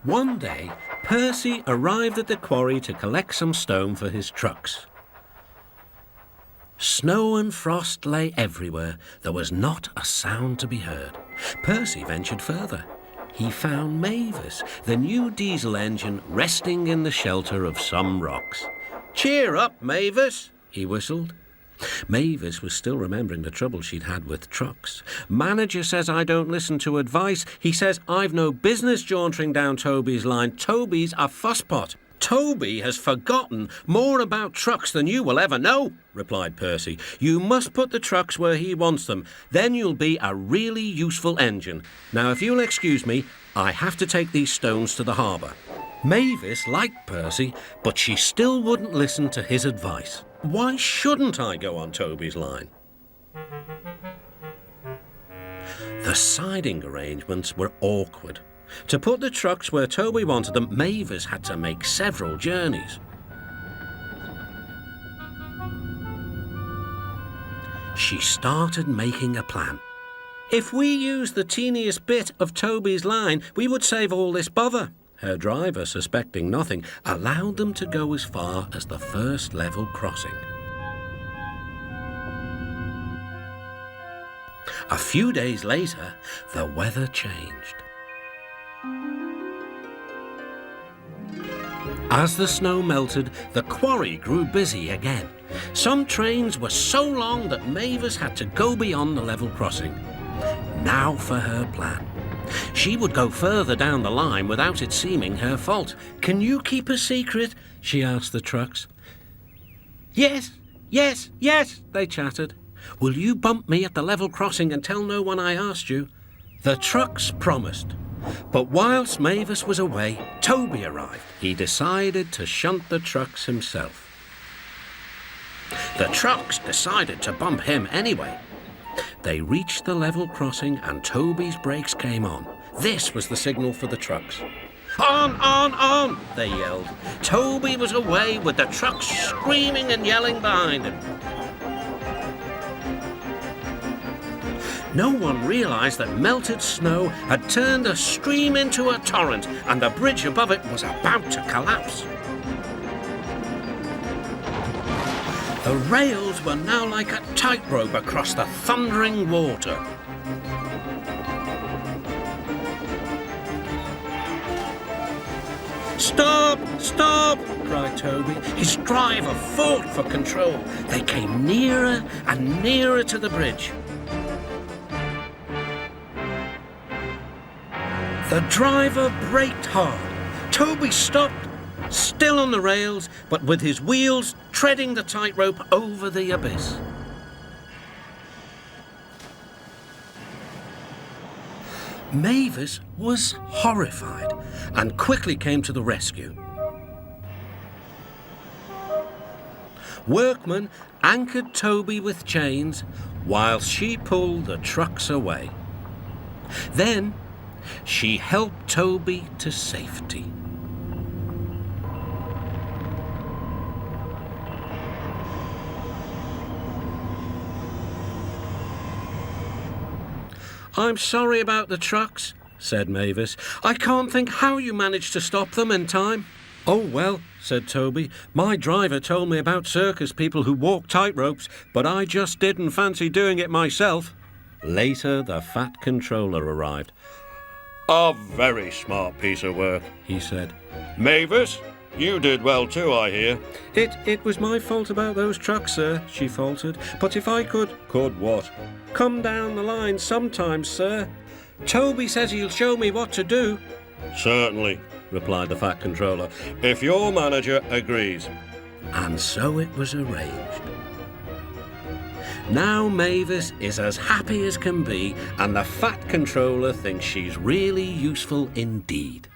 One day, Percy arrived at the quarry to collect some stone for his trucks. Snow and frost lay everywhere. There was not a sound to be heard. Percy ventured further. He found Mavis, the new diesel engine, resting in the shelter of some rocks. "Cheer up, Mavis," he whistled. Mavis was still remembering the trouble she'd had with trucks. "Manager says I don't listen to advice. He says I've no business jauntering down Toby's line. Toby's a fusspot." "Toby has forgotten more about trucks than you will ever know," replied Percy. "You must put the trucks where he wants them. Then you'll be a really useful engine. Now, if you'll excuse me, I have to take these stones to the harbour." Mavis liked Percy, but she still wouldn't listen to his advice. "Why shouldn't I go on Toby's line?" The siding arrangements were awkward. To put the trucks where Toby wanted them, Mavis had to make several journeys. She started making a plan. "If we use the teeniest bit of Toby's line, we would save all this bother." Her driver, suspecting nothing, allowed them to go as far as the first level crossing. A few days later, the weather changed. As the snow melted, the quarry grew busy again. Some trains were so long that Mavis had to go beyond the level crossing. Now for her plan. She would go further down the line without it seeming her fault. "Can you keep a secret?" she asked the trucks. "Yes, yes, yes," they chattered. "Will you bump me at the level crossing and tell no one I asked you?" The trucks promised. But whilst Mavis was away, Toby arrived. He decided to shunt the trucks himself. The trucks decided to bump him anyway. They reached the level crossing and Toby's brakes came on. This was the signal for the trucks. "On, on!" they yelled. Toby was away with the trucks screaming and yelling behind him. No one realised that melted snow had turned a stream into a torrent and the bridge above it was about to collapse. The rails were now like a tightrope across the thundering water. "Stop! Stop!" cried Toby. His driver fought for control. They came nearer and nearer to the bridge. The driver braked hard. Toby stopped, still on the rails, but with his wheels treading the tightrope over the abyss. Mavis was horrified and quickly came to the rescue. Workmen anchored Toby with chains whilst she pulled the trucks away. Then she helped Toby to safety. "I'm sorry about the trucks," said Mavis. "I can't think how you managed to stop them in time." "Oh, well," said Toby, "my driver told me about circus people who walk tightropes, but I just didn't fancy doing it myself." Later, the Fat Controller arrived. "A very smart piece of work," he said. "Mavis, you did well too, I hear." It was my fault about those trucks, sir," she faltered. "But if I could..." "Could what?" "Come down the line sometimes, sir. Toby says he'll show me what to do." "Certainly," replied the Fat Controller, "if your manager agrees." And so it was arranged. Now Mavis is as happy as can be, and the Fat Controller thinks she's really useful indeed.